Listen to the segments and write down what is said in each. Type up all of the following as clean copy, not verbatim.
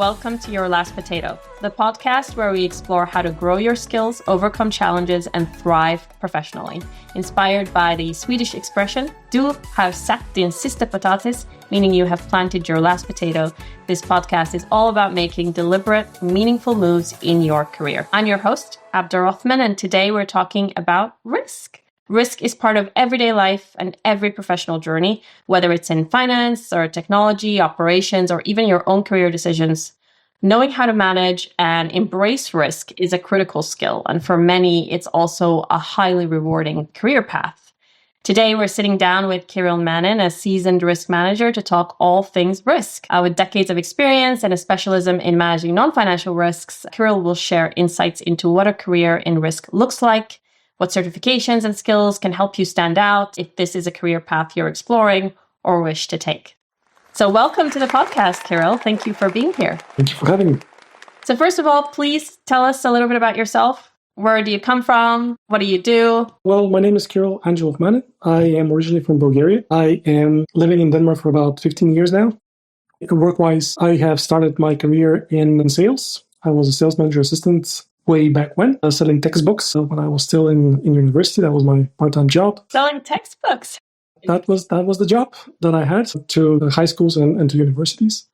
welcome to Your Last Potato, the podcast where we explore how to grow your skills, overcome challenges, and thrive professionally. Inspired by the Swedish expression, du har satt din sista potatis, meaning you have planted your last potato. This podcast is all about making deliberate, meaningful moves in your career. I'm your host, Abdur Rothman, and today we're talking about risk. Risk is part of everyday life and every professional journey, whether it's in finance or technology, operations, or even your own career decisions. Knowing how to manage and embrace risk is a critical skill, and for many, it's also a highly rewarding career path. Today, we're sitting down with Kiril Manin, a seasoned risk manager, to talk all things risk. With decades of experience and a specialism in managing non-financial risks, Kiril will share insights into what a career in risk looks like, what certifications and skills can help you stand out if this is a career path you're exploring or wish to take. So welcome to the podcast, Kiril. Thank you for being here. Thank you for having me. So first of all, please tell us a little bit about yourself. Where do you come from? What do you do? Well, my name is Kiril Manin. I am originally from Bulgaria. I am living in Denmark for about 15 years now. Work-wise, I have started my career in sales. I was a sales manager assistant way back when, selling textbooks. So when I was still in university, that was my part-time job. Selling textbooks? That was the job that I had to high schools and to universities.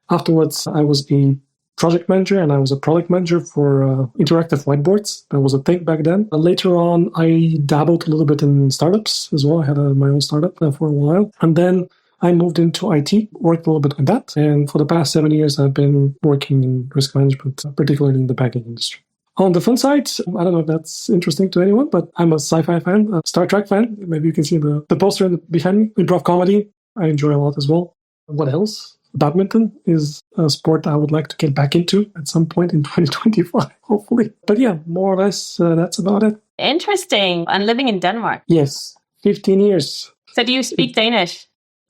Afterwards, I was a project manager and I was a product manager for interactive whiteboards. That was a thing back then. Later on, I dabbled a little bit in startups as well. I had my own startup for a while. And then I moved into IT, worked a little bit with that. And for the past 7 years, I've been working in risk management, particularly in the banking industry. On the fun side, I don't know if that's interesting to anyone, but I'm a sci-fi fan, a Star Trek fan. Maybe you can see the poster behind me. Improv comedy, I enjoy a lot as well. What else? Badminton is a sport I would like to get back into at some point in 2025, hopefully. But yeah, more or less, that's about it. Interesting. And living in Denmark? Yes, 15 years. So do you speak Danish?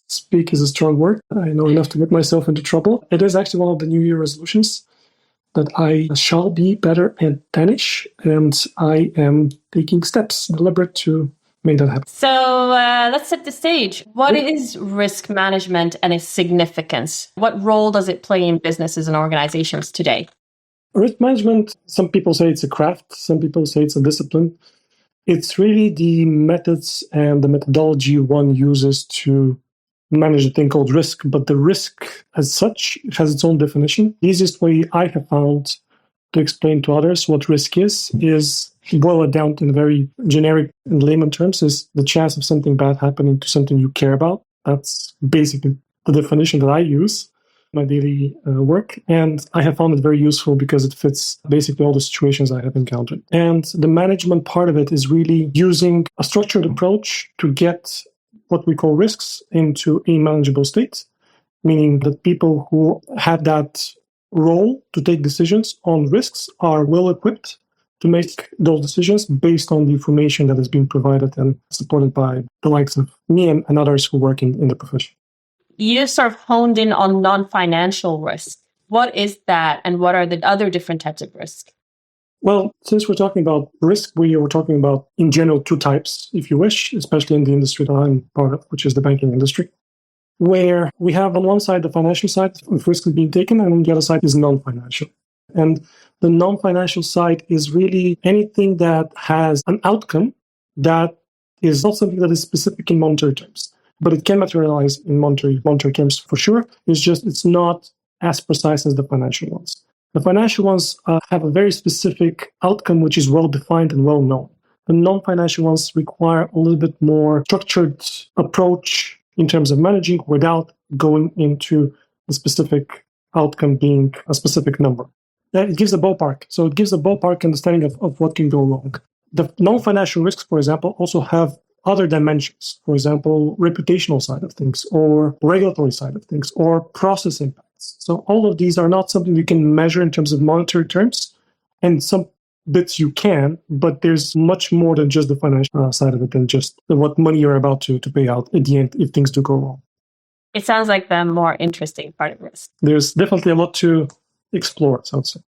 Speak is a strong word. I know enough to get myself into trouble. It is actually one of the New Year resolutions that I shall be better at Danish, and I am taking steps deliberate to make that happen. So let's set the stage. What is risk management and its significance? What role does it play in businesses and organizations today? Risk management, some people say it's a craft, some people say it's a discipline. It's really the methods and the methodology one uses to manage a thing called risk, but the risk as such has its own definition. The easiest way I have found to explain to others what risk is boil it down in very generic and layman terms, is the chance of something bad happening to something you care about. That's basically the definition that I use in my daily work. And I have found it very useful because it fits basically all the situations I have encountered. And the management part of it is really using a structured approach to get what we call risks into a manageable state, meaning that people who have that role to take decisions on risks are well equipped to make those decisions based on the information that is being provided and supported by the likes of me and others who work in the profession. You sort of honed in on non-financial risk. What is that, and what are the other different types of risk? Well, since we're talking about risk, we are talking about, in general, two types, if you wish, especially in the industry that I'm part of, which is the banking industry, where we have on one side the financial side of risk is being taken, and on the other side is non-financial. And the non-financial side is really anything that has an outcome that is not something that is specific in monetary terms, but it can materialize in monetary terms for sure. It's not as precise as the financial ones. The financial ones have a very specific outcome, which is well-defined and well-known. The non-financial ones require a little bit more structured approach in terms of managing without going into the specific outcome being a specific number. It gives a ballpark. So it gives a ballpark understanding of what can go wrong. The non-financial risks, for example, also have other dimensions. For example, reputational side of things, or regulatory side of things, or process impacts. So all of these are not something you can measure in terms of monetary terms, and some bits you can, but there's much more than just the financial side of it, than just what money you're about to pay out at the end if things do go wrong. It sounds like the more interesting part of risk. There's definitely a lot to explore, so I'd say.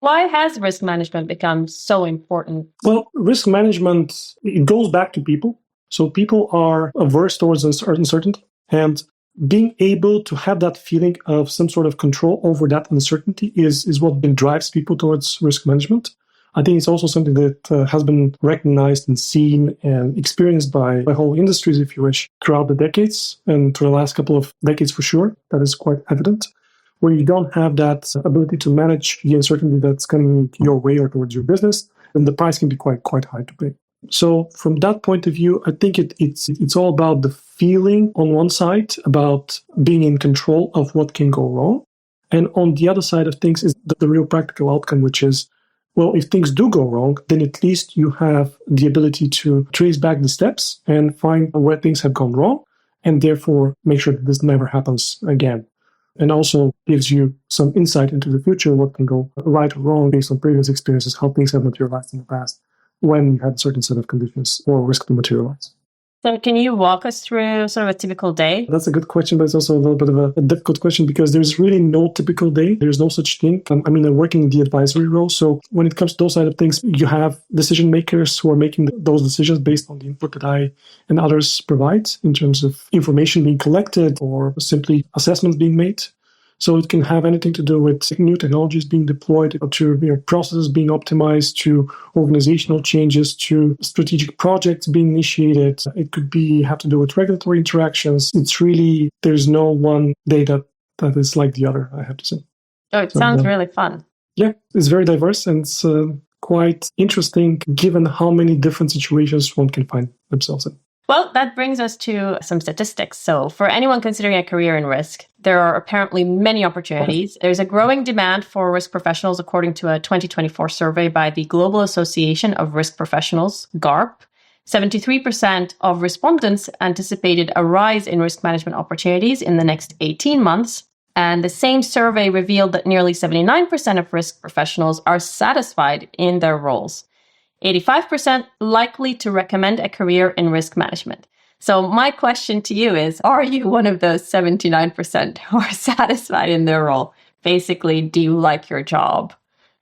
Why has risk management become so important? Well, risk management, it goes back to people. So people are averse towards uncertainty. And being able to have that feeling of some sort of control over that uncertainty is what drives people towards risk management. I think it's also something that has been recognized and seen and experienced by whole industries, if you wish, throughout the decades and through the last couple of decades for sure. That is quite evident. Where you don't have that ability to manage the uncertainty that's coming your way or towards your business, then the price can be quite high to pay. So from that point of view, I think it's all about the feeling on one side, about being in control of what can go wrong. And on the other side of things is the real practical outcome, which is, well, if things do go wrong, then at least you have the ability to trace back the steps and find where things have gone wrong, and therefore make sure that this never happens again. And also gives you some insight into the future, what can go right or wrong based on previous experiences, how things have materialized in the past when you had a certain set of conditions or risk to materialize. So can you walk us through sort of a typical day? That's a good question, but it's also a little bit of a difficult question because there's really no typical day. There's no such thing. I mean, I'm working in the advisory role. So when it comes to those side of things, you have decision makers who are making those decisions based on the input that I and others provide in terms of information being collected or simply assessments being made. So it can have anything to do with new technologies being deployed, to processes being optimized, to organizational changes, to strategic projects being initiated. It could have to do with regulatory interactions. It's really, there's no one day that is like the other, I have to say. Oh, it sounds really fun. Yeah, it's very diverse and it's quite interesting given how many different situations one can find themselves in. Well, that brings us to some statistics. So for anyone considering a career in risk, there are apparently many opportunities. There's a growing demand for risk professionals, according to a 2024 survey by the Global Association of Risk Professionals, GARP. 73% of respondents anticipated a rise in risk management opportunities in the next 18 months. And the same survey revealed that nearly 79% of risk professionals are satisfied in their roles. 85% likely to recommend a career in risk management. So my question to you is, are you one of those 79% who are satisfied in their role? Basically, do you like your job?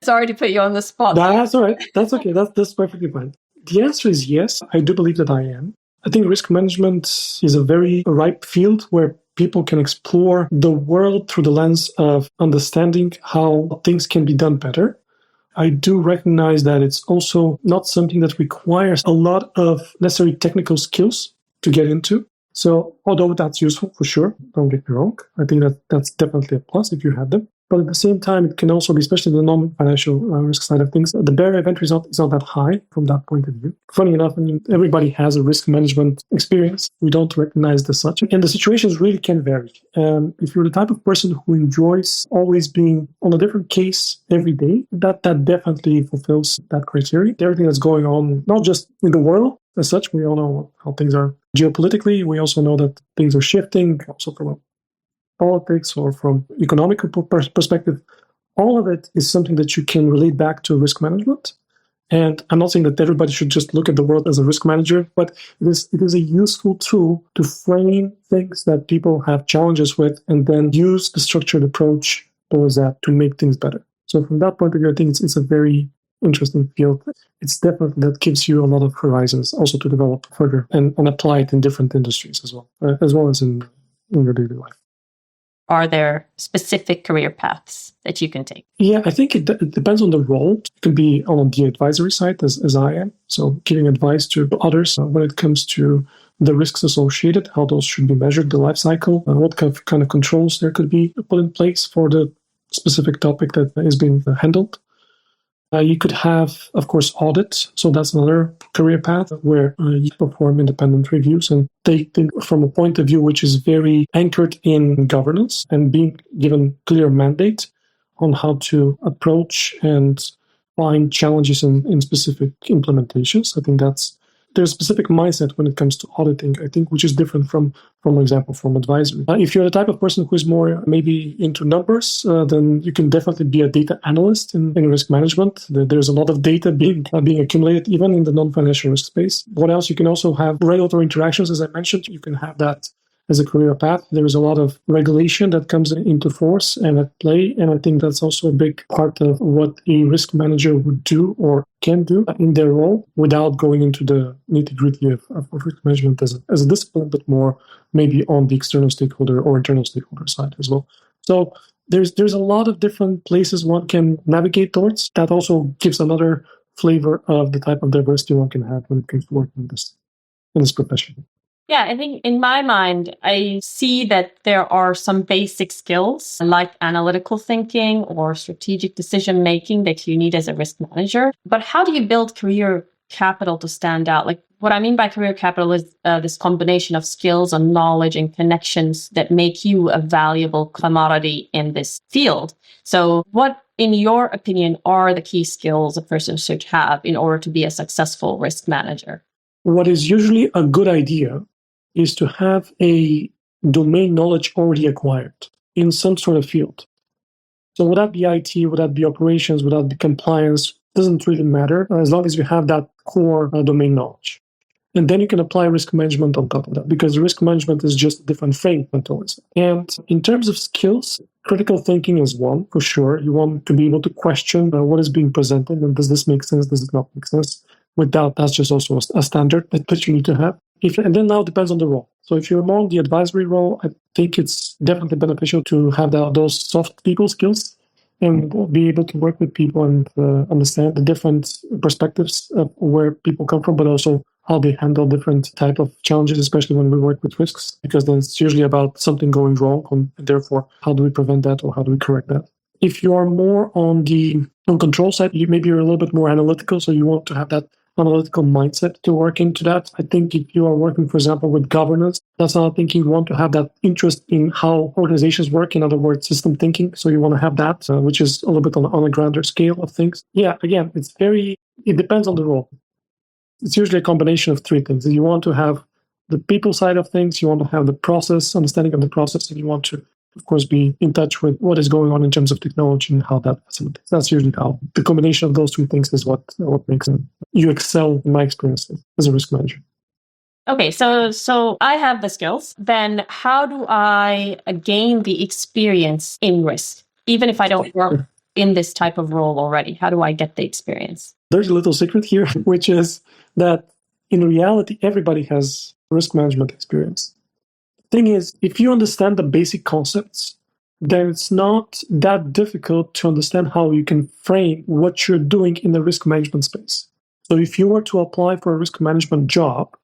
Sorry to put you on the spot. That's all right. That's okay. That's perfectly fine. The answer is yes. I do believe that I am. I think risk management is a very ripe field where people can explore the world through the lens of understanding how things can be done better. I do recognize that it's also not something that requires a lot of necessary technical skills to get into. So although that's useful for sure, don't get me wrong, I think that's definitely a plus if you have them. But at the same time, it can also be, especially the non-financial risk side of things, the barrier of entry is not that high from that point of view. Funny enough, I mean, everybody has a risk management experience. We don't recognize the such. And the situations really can vary. If you're the type of person who enjoys always being on a different case every day, that definitely fulfills that criteria. Everything that's going on, not just in the world as such, we all know how things are geopolitically. We also know that things are shifting, also from a politics or from economic perspective. All of it is something that you can relate back to risk management. And I'm not saying that everybody should just look at the world as a risk manager, but it is a useful tool to frame things that people have challenges with and then use the structured approach towards that to make things better. So from that point of view, I think it's a very interesting field. It's definitely that gives you a lot of horizons also to develop further and apply it in different industries as well as in your daily life. Are there specific career paths that you can take? Yeah, I think it depends on the role. It can be on the advisory side, as I am. So giving advice to others when it comes to the risks associated, how those should be measured, the life cycle, what kind of controls there could be put in place for the specific topic that is being handled. You could have, of course, audit. So that's another career path where you perform independent reviews and take things from a point of view which is very anchored in governance and being given clear mandate on how to approach and find challenges in specific implementations. I think there's a specific mindset when it comes to auditing, I think, which is different from example, from advisory. If you're the type of person who's more maybe into numbers, then you can definitely be a data analyst in risk management. There's a lot of data being accumulated even in the non-financial risk space. What else? You can also have regulatory interactions, as I mentioned. You can have that as a career path. There is a lot of regulation that comes into force and at play. And I think that's also a big part of what a risk manager would do or can do in their role without going into the nitty-gritty of risk management as a discipline, but more maybe on the external stakeholder or internal stakeholder side as well. So there's a lot of different places one can navigate towards. That also gives another flavor of the type of diversity one can have when it comes to working in this profession. Yeah, I think in my mind, I see that there are some basic skills like analytical thinking or strategic decision making that you need as a risk manager. But how do you build career capital to stand out? Like what I mean by career capital is this combination of skills and knowledge and connections that make you a valuable commodity in this field. So what, in your opinion, are the key skills a person should have in order to be a successful risk manager? What is usually a good idea is to have a domain knowledge already acquired in some sort of field. So would that be IT, would that be operations, would that be compliance? Doesn't really matter as long as you have that core domain knowledge. And then you can apply risk management on top of that, because risk management is just a different frame towards it. And in terms of skills, critical thinking is one, for sure. You want to be able to question what is being presented, and does this make sense, does it not make sense? With that, that's just also a standard that you need to have. And then now it depends on the role. So if you're more on the advisory role, I think it's definitely beneficial to have those soft people skills and be able to work with people and understand the different perspectives of where people come from, but also how they handle different type of challenges, especially when we work with risks, because then it's usually about something going wrong, and therefore, how do we prevent that or how do we correct that? If you are more on the control side, maybe you're a little bit more analytical, so you want to have that analytical mindset to work into that. I think if you are working, for example, with governance, that's another thing. You want to have that interest in how organizations work, in other words, system thinking. So you want to have that, which is a little bit on a grander scale of things. Yeah, again, it depends on the role. It's usually a combination of three things. You want to have the people side of things, you want to have the process, understanding of the process, and you want to, of course, be in touch with what is going on in terms of technology and how that facilitates. That's usually how the combination of those two things is what makes you excel, in my experience, as a risk manager. Okay, so I have the skills. Then how do I gain the experience in risk, even if I don't work in this type of role already? How do I get the experience? There's a little secret here, which is that in reality, everybody has risk management experience. Thing is, if you understand the basic concepts, then it's not that difficult to understand how you can frame what you're doing in the risk management space. So if you were to apply for a risk management job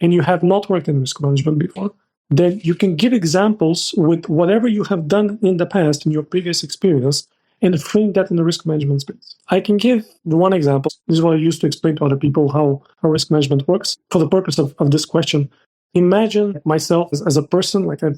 and you have not worked in risk management before, then you can give examples with whatever you have done in the past in your previous experience and frame that in the risk management space. I can give one example. This is what I used to explain to other people how risk management works. For the purpose of this question, imagine myself as a person, like I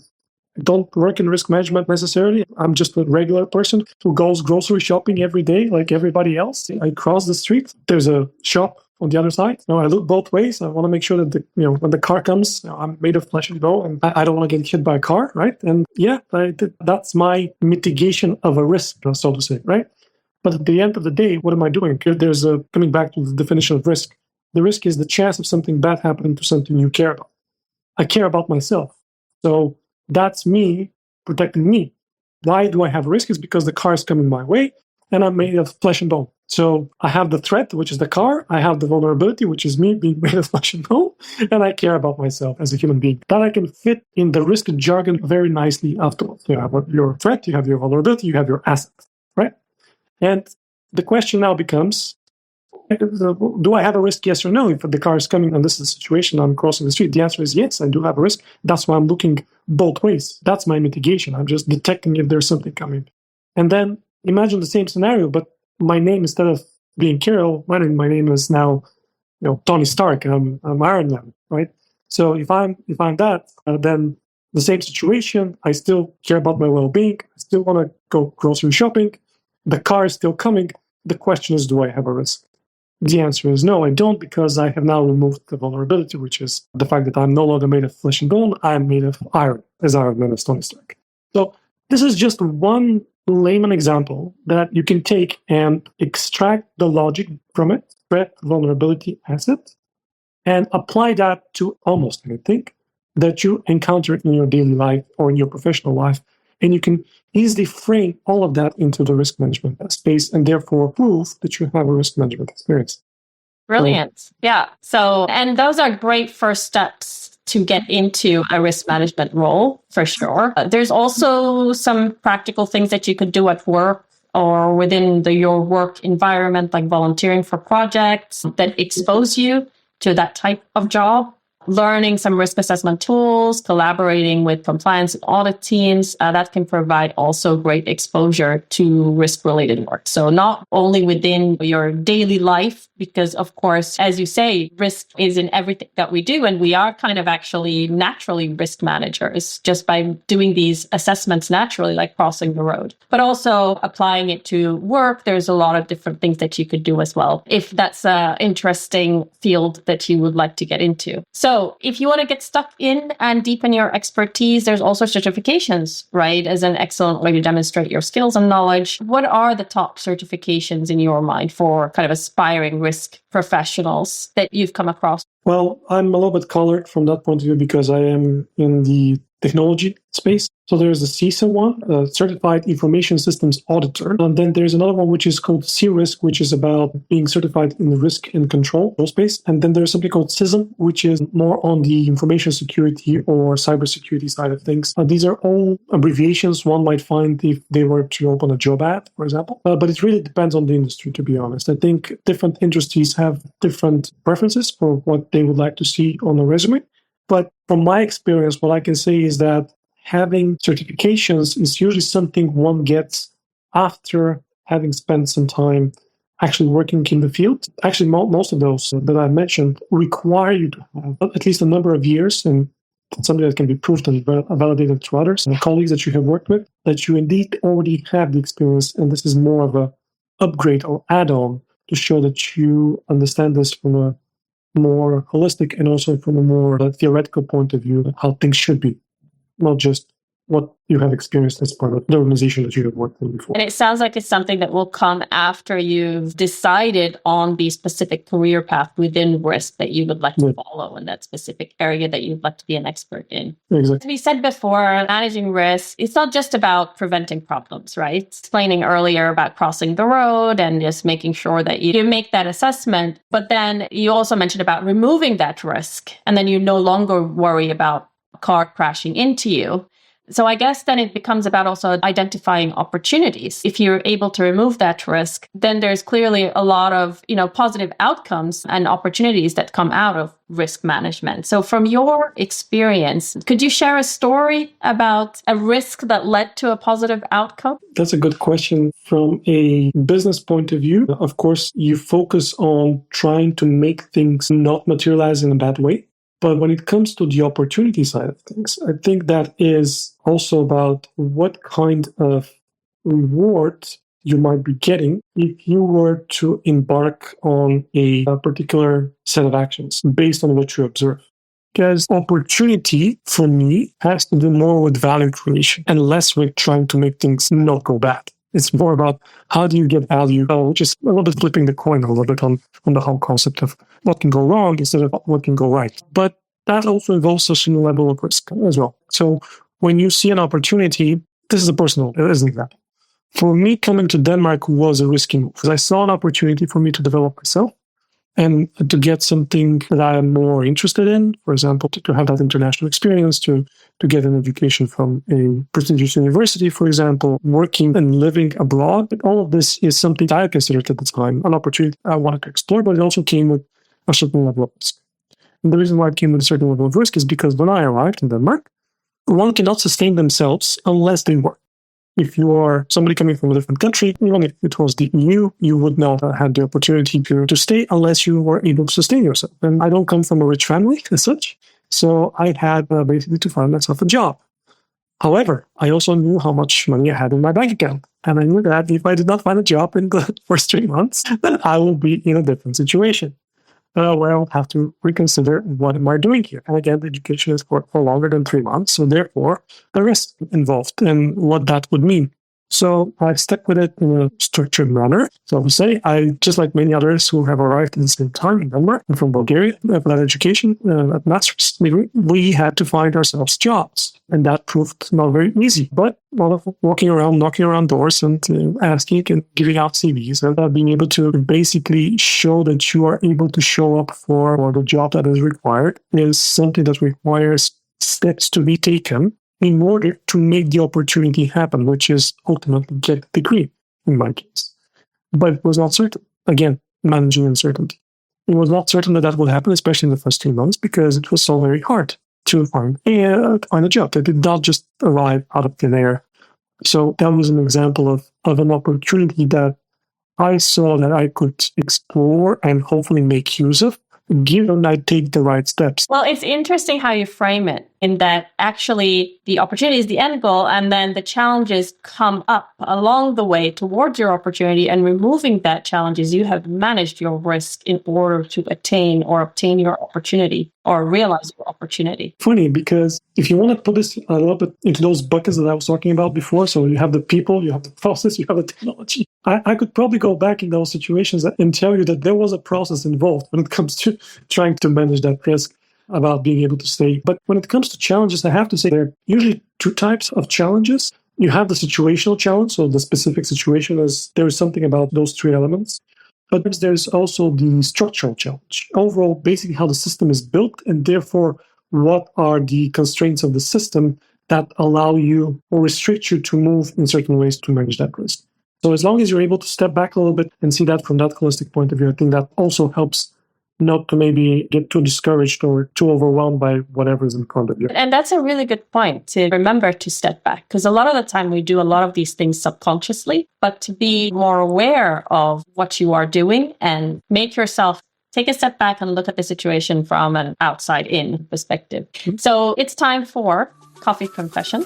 don't work in risk management necessarily. I'm just a regular person who goes grocery shopping every day like everybody else. I cross the street. There's a shop on the other side. I look both ways. I want to make sure that when the car comes, I'm made of flesh and bone, and I don't want to get hit by a car, right? And yeah, that's my mitigation of a risk, so to say, right? But at the end of the day, what am I doing? There's coming back to the definition of risk. The risk is the chance of something bad happening to something you care about. I care about myself. So that's me protecting me. Why do I have risk? It's because the car is coming my way and I'm made of flesh and bone. So I have the threat, which is the car. I have the vulnerability, which is me being made of flesh and bone. And I care about myself as a human being. That I can fit in the risk jargon very nicely afterwards. You have your threat, you have your vulnerability, you have your asset, right? And the question now becomes, do I have a risk, yes or no? If the car is coming and this is the situation, I'm crossing the street, the answer is yes, I do have a risk. That's why I'm looking both ways. That's my mitigation. I'm just detecting if there's something coming. And then imagine the same scenario, but my name, instead of being Kiril Manin, my name is now Tony Stark. I'm Iron Man, right? So if I'm that, then the same situation, I still care about my well-being. I still want to go grocery shopping. The car is still coming. The question is, do I have a risk? The answer is no, I don't, because I have now removed the vulnerability, which is the fact that I'm no longer made of flesh and bone. I'm made of iron, as Iron Man is Tony Stark. So this is just one layman example that you can take and extract the logic from it, threat, vulnerability, asset, and apply that to almost anything. that you encounter in your daily life or in your professional life. And you can easily frame all of that into the risk management space and therefore prove that you have a risk management experience. Brilliant. Yeah. So, and those are great first steps to get into a risk management role, for sure. There's also some practical things that you could do at work or within your work environment, like volunteering for projects that expose you to that type of job. Learning some risk assessment tools, collaborating with compliance and audit teams, that can provide also great exposure to risk-related work. So not only within your daily life, because of course, as you say, risk is in everything that we do. And we are kind of actually naturally risk managers just by doing these assessments naturally, like crossing the road. But also applying it to work, there's a lot of different things that you could do as well, if that's an interesting field that you would like to get into. So if you want to get stuck in and deepen your expertise, there's also certifications, right, as an excellent way to demonstrate your skills and knowledge. What are the top certifications in your mind for kind of aspiring risk professionals that you've come across? Well, I'm a little bit colored from that point of view because I am in the technology space. So there's the CISA one, Certified Information Systems Auditor. And then there's another one which is called C-Risk, which is about being certified in the risk and control space. And then there's something called CISM, which is more on the information security or cybersecurity side of things. These are all abbreviations one might find if they were to open a job ad, for example. But it really depends on the industry, to be honest. I think different industries have different preferences for what they would like to see on a resume. But from my experience, what I can say is that having certifications is usually something one gets after having spent some time actually working in the field. Actually, most of those that I mentioned require you to have at least a number of years, and something that can be proved and validated to others and colleagues that you have worked with, that you indeed already have the experience, and this is more of a upgrade or add-on to show that you understand this from a more holistic and also from a more theoretical point of view, how things should be, not just what you have experienced as part of the organization that you have worked in before. And it sounds like it's something that will come after you've decided on the specific career path within risk that you would like to follow in that specific area that you'd like to be an expert in. Exactly. As we said before, managing risk, it's not just about preventing problems, right? Explaining earlier about crossing the road and just making sure that you make that assessment. But then you also mentioned about removing that risk, and then you no longer worry about a car crashing into you. So I guess then it becomes about also identifying opportunities. If you're able to remove that risk, then there's clearly a lot of, positive outcomes and opportunities that come out of risk management. So from your experience, could you share a story about a risk that led to a positive outcome? That's a good question. From a business point of view, of course, you focus on trying to make things not materialize in a bad way. But when it comes to the opportunity side of things, I think that is also about what kind of reward you might be getting if you were to embark on a particular set of actions based on what you observe. Because opportunity, for me, has to do more with value creation and less with trying to make things not go bad. It's more about how do you get value, which is a little bit flipping the coin a little bit on the whole concept of what can go wrong instead of what can go right. But that also involves a certain level of risk as well. So when you see an opportunity, this is a personal, isn't that? For me, coming to Denmark was a risky move because I saw an opportunity for me to develop myself and to get something that I am more interested in. For example, to have that international experience, to get an education from a prestigious university, for example, working and living abroad. But all of this is something that I considered at the time an opportunity I wanted to explore, but it also came with a certain level of risk. And the reason why it came with a certain level of risk is because when I arrived in Denmark, one cannot sustain themselves unless they work. If you are somebody coming from a different country, even if it was the EU, you would not have had the opportunity to stay unless you were able to sustain yourself. And I don't come from a rich family as such, so I had basically to find myself a job. However, I also knew how much money I had in my bank account. And I knew that if I did not find a job in the first 3 months, then I will be in a different situation. Where I'll have to reconsider what am I doing here. And again, the education is for longer than 3 months. So therefore, the risk involved and what that would mean. So I stuck with it in a structured manner. So I would say I, just like many others who have arrived at the same time, remember, I'm from Bulgaria, about education, at master's degree, we had to find ourselves jobs. And that proved not very easy, but a lot of walking around, knocking around doors and asking and giving out CVs and being able to basically show that you are able to show up for the job that is required is something that requires steps to be taken in order to make the opportunity happen, which is ultimately get the degree, in my case. But it was not certain. Again, managing uncertainty. It was not certain that that would happen, especially in the first 3 months, because it was so very hard to find a job. That did not just arrive out of thin air. So that was an example of an opportunity that I saw that I could explore and hopefully make use of, given I take the right steps. Well, it's interesting how you frame it, in that actually the opportunity is the end goal, and then the challenges come up along the way towards your opportunity, and removing that challenges, you have managed your risk in order to attain or obtain your opportunity or realize your opportunity. Funny, because if you want to put this a little bit into those buckets that I was talking about before, so you have the people, you have the process, you have the technology, I could probably go back in those situations and tell you that there was a process involved when it comes to trying to manage that risk, about being able to stay. But when it comes to challenges, I have to say there are usually two types of challenges. You have the situational challenge, so the specific situation is there is something about those three elements. But there's also the structural challenge. Overall, basically how the system is built, and therefore what are the constraints of the system that allow you or restrict you to move in certain ways to manage that risk. So as long as you're able to step back a little bit and see that from that holistic point of view, I think that also helps not to maybe get too discouraged or too overwhelmed by whatever is in front of you. And that's a really good point, to remember to step back, because a lot of the time we do a lot of these things subconsciously, but to be more aware of what you are doing and make yourself take a step back and look at the situation from an outside in perspective. So it's time for Coffee Confession.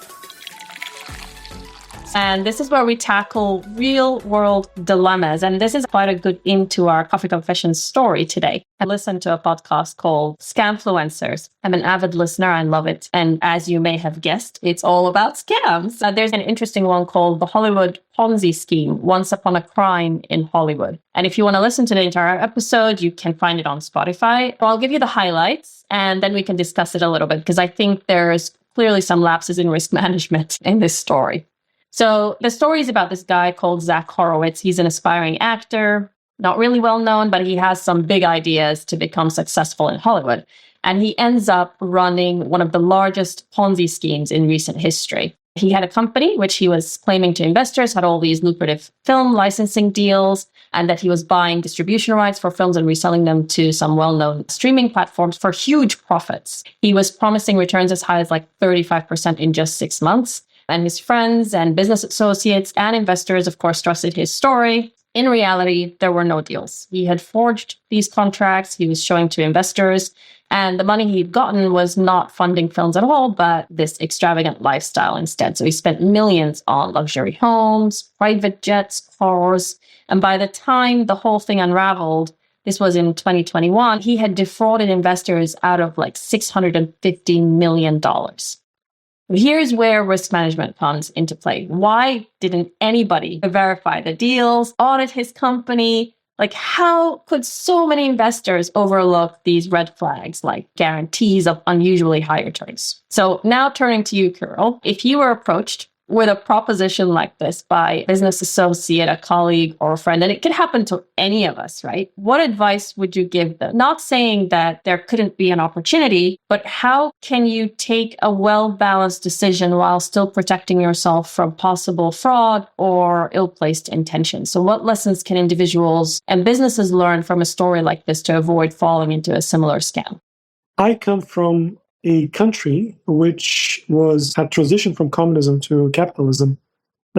And this is where we tackle real world dilemmas. And this is quite a good into our Coffee Confession story today. I listened to a podcast called Scamfluencers. I'm an avid listener. I love it. And as you may have guessed, it's all about scams. There's an interesting one called the Hollywood Ponzi scheme, Once Upon a Crime in Hollywood. And if you want to listen to the entire episode, you can find it on Spotify. I'll give you the highlights and then we can discuss it a little bit, because I think there's clearly some lapses in risk management in this story. So the story is about this guy called Zach Horwitz. He's an aspiring actor, not really well known, but he has some big ideas to become successful in Hollywood. And he ends up running one of the largest Ponzi schemes in recent history. He had a company which he was claiming to investors had all these lucrative film licensing deals, and that he was buying distribution rights for films and reselling them to some well-known streaming platforms for huge profits. He was promising returns as high as like 35% in just 6 months. And his friends and business associates and investors, of course, trusted his story. In reality, there were no deals. He had forged these contracts. He was showing to investors, and the money he'd gotten was not funding films at all, but this extravagant lifestyle instead. So he spent millions on luxury homes, private jets, cars. And by the time the whole thing unraveled, this was in 2021, he had defrauded investors out of like $650 million. Here's where risk management comes into play. Why didn't anybody verify the deals, audit his company? Like, how could so many investors overlook these red flags, like guarantees of unusually high returns? So now turning to you, Kiril, if you were approached with a proposition like this by a business associate, a colleague, or a friend, and it could happen to any of us, right? What advice would you give them? Not saying that there couldn't be an opportunity, but how can you take a well-balanced decision while still protecting yourself from possible fraud or ill-placed intentions? So what lessons can individuals and businesses learn from a story like this to avoid falling into a similar scam? I come from a country which had transitioned from communism to capitalism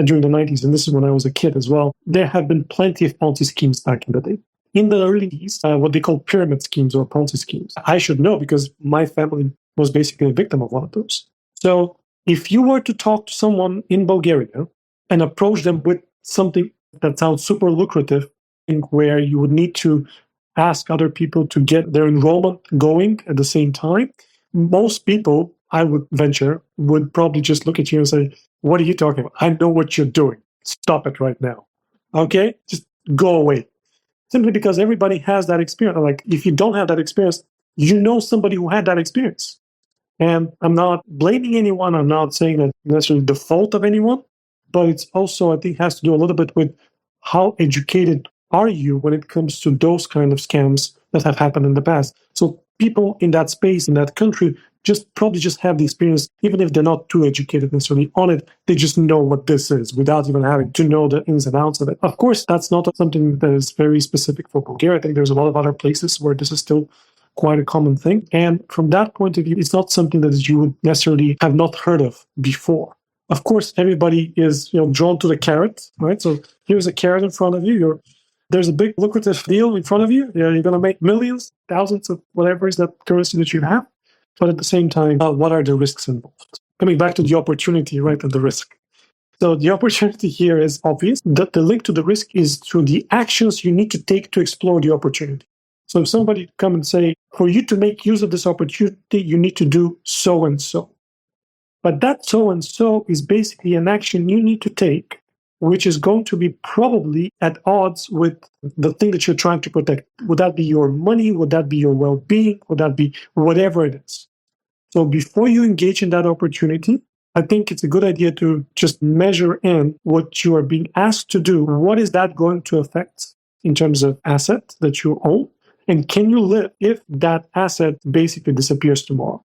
during the 90s, and this is when I was a kid as well. There have been plenty of Ponzi schemes back in the day. In the early 80s, what they call pyramid schemes or Ponzi schemes. I should know because my family was basically a victim of one of those. So if you were to talk to someone in Bulgaria and approach them with something that sounds super lucrative, where you would need to ask other people to get their enrollment going at the same time, most people, I would venture, would probably just look at you and say, what are you talking about? I know what you're doing. stop it right now. Okay? Just go away. Simply because everybody has that experience. Like, if you don't have that experience, you know somebody who had that experience. And I'm not blaming anyone. I'm not saying that necessarily the fault of anyone, but it's also, I think, has to do a little bit with how educated are you when it comes to those kind of scams that have happened in the past. So people in that space, in that country, probably just have the experience, even if they're not too educated necessarily on it, they just know what this is without even having to know the ins and outs of it. Of course, that's not something that is very specific for Bulgaria. I think there's a lot of other places where this is still quite a common thing. And from that point of view, it's not something that you would necessarily have not heard of before. Of course, everybody is drawn to the carrot, right? So here's a carrot in front of you. There's a big lucrative deal in front of you. You're going to make millions, thousands of whatever is that currency that you have. But at the same time, what are the risks involved? Coming back to the opportunity, right, and the risk. So the opportunity here is obvious. The link to the risk is through the actions you need to take to explore the opportunity. So if somebody come and say, for you to make use of this opportunity, you need to do so and so. But that so and so is basically an action you need to take, which is going to be probably at odds with the thing that you're trying to protect. Would that be your money? Would that be your well-being? Would that be whatever it is? So before you engage in that opportunity, I think it's a good idea to just measure in what you are being asked to do. What is that going to affect in terms of asset that you own? And can you live if that asset basically disappears tomorrow?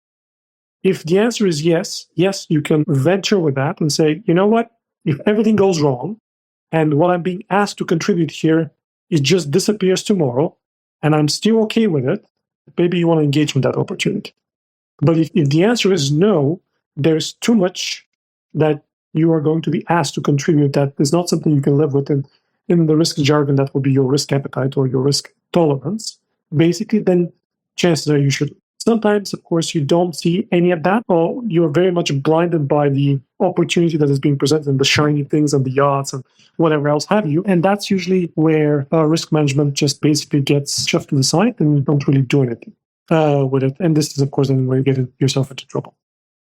If the answer is yes, you can venture with that and say, you know what? If everything goes wrong and what I'm being asked to contribute here, it just disappears tomorrow and I'm still okay with it, maybe you want to engage in that opportunity. But if the answer is no, there's too much that you are going to be asked to contribute that is not something you can live with. And in the risk jargon, that will be your risk appetite or your risk tolerance. Basically, then chances are you should. Sometimes, of course, you don't see any of that, or you're very much blinded by the opportunity that is being presented and the shiny things and the yachts and whatever else have you. And that's usually where risk management just basically gets shoved to the side and you don't really do anything with it. And this is, of course, where you get yourself into trouble.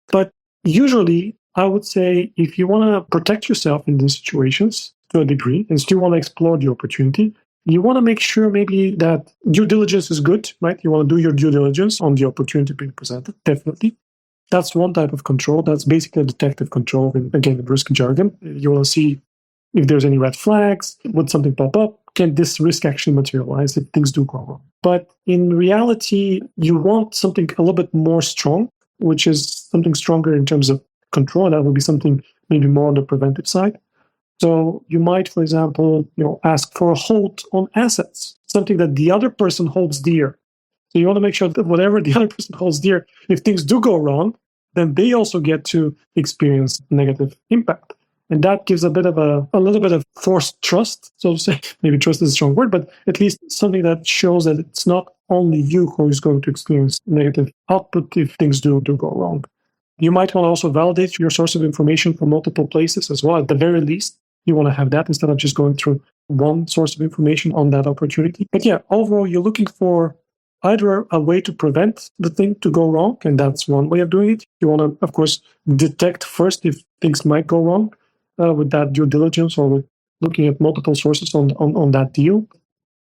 But usually, I would say if you want to protect yourself in these situations to a degree and still want to explore the opportunity, you want to make sure maybe that due diligence is good, right? You want to do your due diligence on the opportunity being presented, definitely. That's one type of control. That's basically a detective control. And again, in risk jargon, you want to see if there's any red flags, would something pop up? Can this risk actually materialize if things do go wrong? But in reality, you want something a little bit more strong, which is something stronger in terms of control. That would be something maybe more on the preventive side. So you might, for example, ask for a hold on assets, something that the other person holds dear. So you want to make sure that whatever the other person holds dear, if things do go wrong, then they also get to experience negative impact. And that gives a little bit of forced trust, so to say. Maybe trust is a strong word, but at least something that shows that it's not only you who is going to experience negative output if things do go wrong. You might want to also validate your source of information from multiple places as well. At the very least, you want to have that instead of just going through one source of information on that opportunity. But yeah, overall, you're looking for either a way to prevent the thing to go wrong, and that's one way of doing it. You want to, of course, detect first if things might go wrong with that due diligence or with looking at multiple sources on that deal.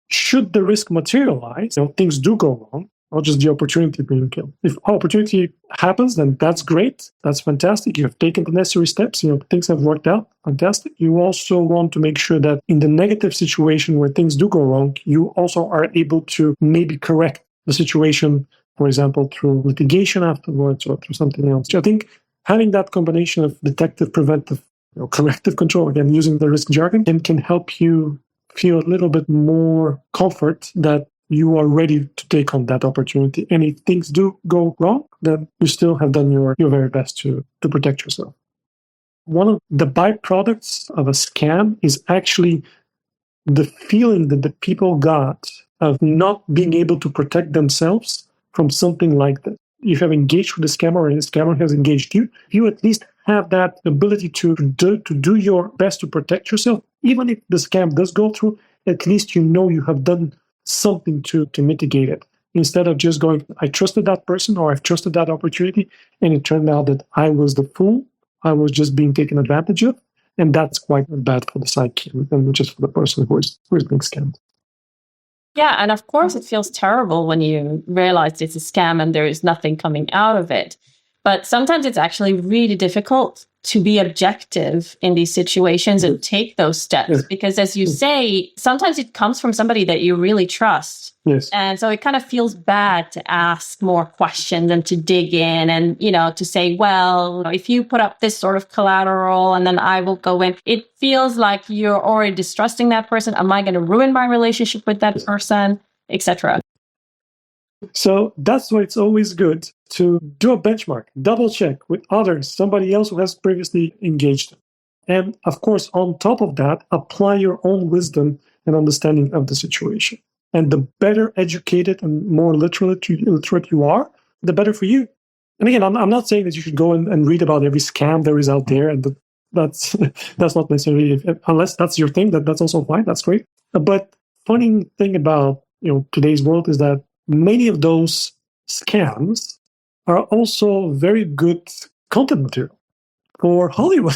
Should the risk materialize, things do go wrong, not just the opportunity being killed. If opportunity happens, then that's great. That's fantastic. You have taken the necessary steps. Things have worked out. Fantastic. You also want to make sure that in the negative situation where things do go wrong, you also are able to maybe correct the situation, for example, through litigation afterwards or through something else. I think having that combination of detective, preventive, corrective control, again, using the risk jargon, can help you feel a little bit more comfort that you are ready to take on that opportunity. And if things do go wrong, then you still have done your very best to protect yourself. One of the byproducts of a scam is actually the feeling that the people got of not being able to protect themselves from something like that. You have engaged with the scammer and the scammer has engaged you. You at least have that ability to do your best to protect yourself. Even if the scam does go through, at least you have done something to mitigate it. Instead of just going, I trusted that person or I've trusted that opportunity, and it turned out that I was the fool. I was just being taken advantage of. And that's quite bad for the psyche and just for the person who is being scammed. Yeah, and of course it feels terrible when you realize it's a scam and there is nothing coming out of it. But sometimes it's actually really difficult to be objective in these situations and take those steps. Because as you say, sometimes it comes from somebody that you really trust. Yes. And so it kind of feels bad to ask more questions and to dig in and, to say, well, if you put up this sort of collateral and then I will go in, it feels like you're already distrusting that person. Am I going to ruin my relationship with that person, etc.? So that's why it's always good to do a benchmark, double check with others, somebody else who has previously engaged. And of course, on top of that, apply your own wisdom and understanding of the situation. And the better educated and more literate you are, the better for you. And again, I'm not saying that you should go and read about every scam there is out there. And that's not necessarily, unless that's your thing, that's also fine. That's great. But funny thing about today's world is that many of those scams are also very good content material for Hollywood.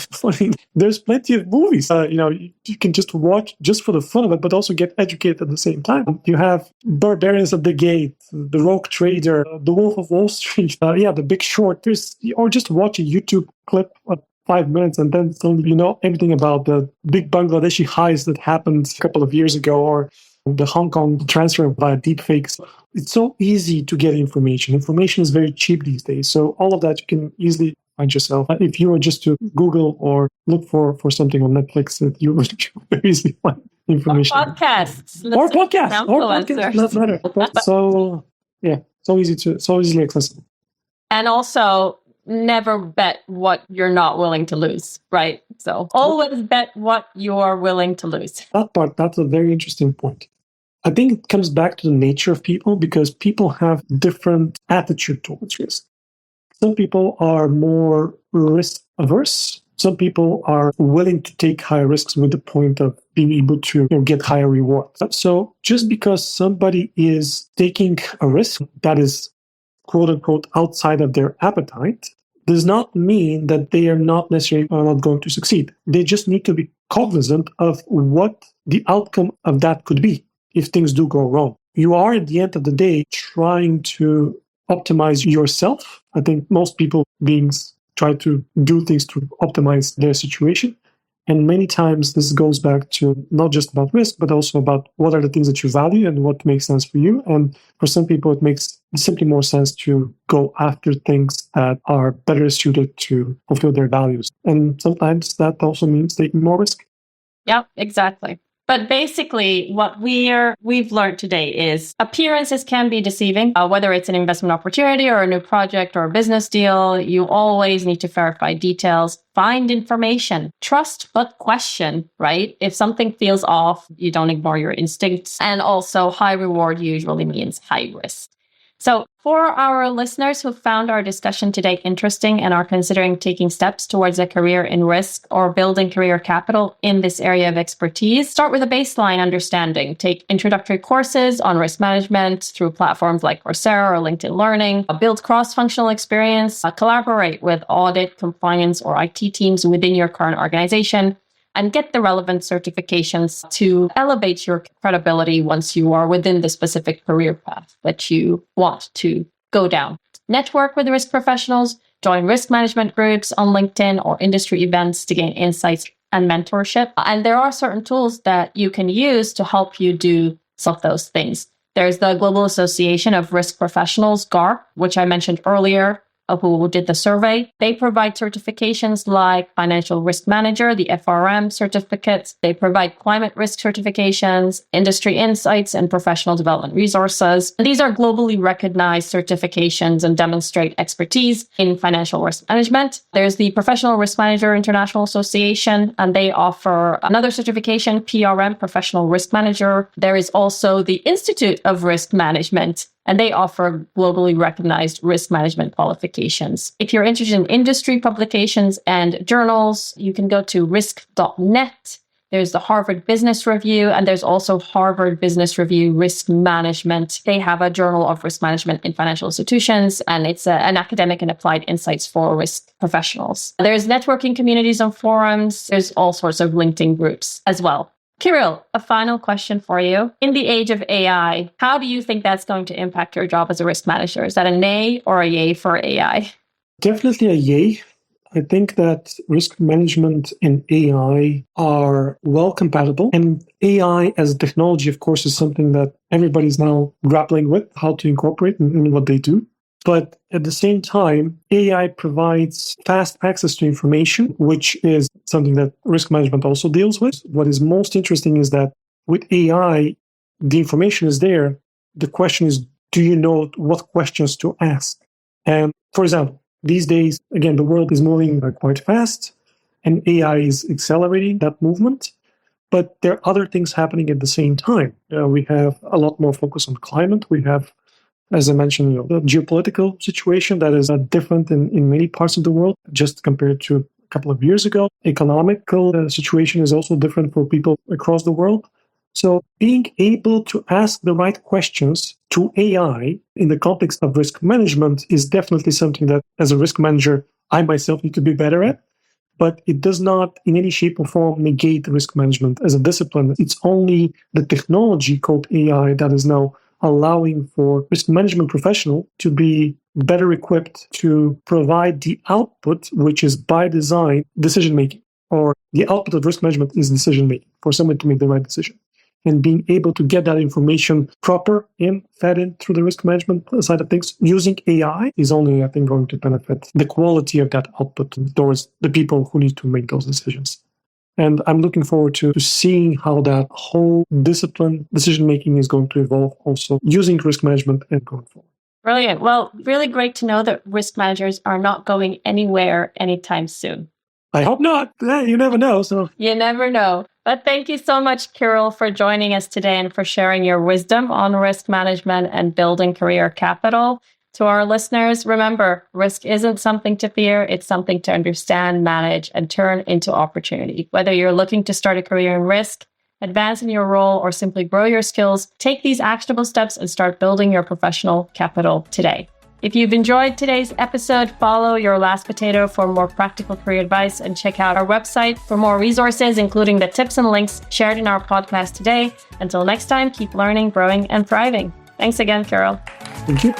There's plenty of movies. You can just watch just for the fun of it, but also get educated at the same time. You have Barbarians at the Gate, The Rogue Trader, The Wolf of Wall Street, The Big Short. Or just watch a YouTube clip of 5 minutes and then suddenly you know everything about the big Bangladeshi heist that happened a couple of years ago, or the Hong Kong transfer via deepfakes. It's so easy to get information. Information is very cheap these days. So all of that you can easily find yourself. If you were just to Google or look for something on Netflix, you would very easily find information. Or podcasts. Or podcasts. That's better. So yeah, so easily accessible. And also, never bet what you're not willing to lose, right? So always bet what you're willing to lose. That's a very interesting point. I think it comes back to the nature of people because people have different attitude towards risk. Some people are more risk averse. Some people are willing to take higher risks with the point of being able to get higher rewards. So just because somebody is taking a risk that is quote unquote outside of their appetite does not mean that they are not necessarily not going to succeed. They just need to be cognizant of what the outcome of that could be if things do go wrong. You are, at the end of the day, trying to optimize yourself. I think most beings try to do things to optimize their situation. And many times this goes back to not just about risk, but also about what are the things that you value and what makes sense for you. And for some people, it makes simply more sense to go after things that are better suited to fulfill their values. And sometimes that also means taking more risk. Yeah, exactly. But basically, what we've learned today is appearances can be deceiving. Whether it's an investment opportunity or a new project or a business deal, you always need to verify details, find information, trust but question, right? If something feels off, you don't ignore your instincts. And also, high reward usually means high risk. So for our listeners who found our discussion today interesting and are considering taking steps towards a career in risk or building career capital in this area of expertise, start with a baseline understanding. Take introductory courses on risk management through platforms like Coursera or LinkedIn Learning. Build cross-functional experience. Collaborate with audit, compliance, or IT teams within your current organization. And get the relevant certifications to elevate your credibility once you are within the specific career path that you want to go down. Network with risk professionals, join risk management groups on LinkedIn or industry events to gain insights and mentorship. And there are certain tools that you can use to help you do some of those things. There's the Global Association of Risk Professionals, GARP, which I mentioned earlier, who did the survey. They provide certifications like Financial Risk Manager, the FRM certificates. They provide climate risk certifications, industry insights, and professional development resources. These are globally recognized certifications and demonstrate expertise in financial risk management. There's the Professional Risk Manager International Association, and they offer another certification, PRM, Professional Risk Manager. There is also the Institute of Risk Management, and they offer globally recognized risk management qualifications. If you're interested in industry publications and journals, you can go to risk.net. There's the Harvard Business Review, and there's also Harvard Business Review Risk Management. They have a journal of risk management in financial institutions, and it's an academic and applied insights for risk professionals. There's networking communities and forums. There's all sorts of LinkedIn groups as well. Kiril, a final question for you. In the age of AI, how do you think that's going to impact your job as a risk manager? Is that a nay or a yay for AI? Definitely a yay. I think that risk management and AI are well compatible. And AI as a technology, of course, is something that everybody's now grappling with, how to incorporate in what they do. But at the same time, AI provides fast access to information, which is something that risk management also deals with. What is most interesting is that with AI, the information is there. The question is, do you know what questions to ask? And for example, these days, again, the world is moving quite fast, and AI is accelerating that movement. But there are other things happening at the same time. We have a lot more focus on climate. We have, as I mentioned, the geopolitical situation that is different in many parts of the world, just compared to a couple of years ago. Economical situation is also different for people across the world. So being able to ask the right questions to AI in the context of risk management is definitely something that, as a risk manager, I myself need to be better at. But it does not in any shape or form negate risk management as a discipline. It's only the technology called AI that is now allowing for risk management professional to be better equipped to provide the output, which is by design decision-making, or the output of risk management is decision-making for someone to make the right decision. And being able to get that information proper fed in through the risk management side of things using AI is only, I think, going to benefit the quality of that output towards the people who need to make those decisions. And I'm looking forward to seeing how that whole discipline, decision-making is going to evolve also using risk management and going forward. Brilliant. Well, really great to know that risk managers are not going anywhere anytime soon. I hope not. You never know. You never know. But thank you so much, Kiril, for joining us today and for sharing your wisdom on risk management and building career capital. To our listeners, remember, risk isn't something to fear. It's something to understand, manage, and turn into opportunity. Whether you're looking to start a career in risk, advance in your role, or simply grow your skills, take these actionable steps and start building your professional capital today. If you've enjoyed today's episode, follow Your Last Potato for more practical career advice and check out our website for more resources, including the tips and links shared in our podcast today. Until next time, keep learning, growing, and thriving. Thanks again, Kiril. Thank you.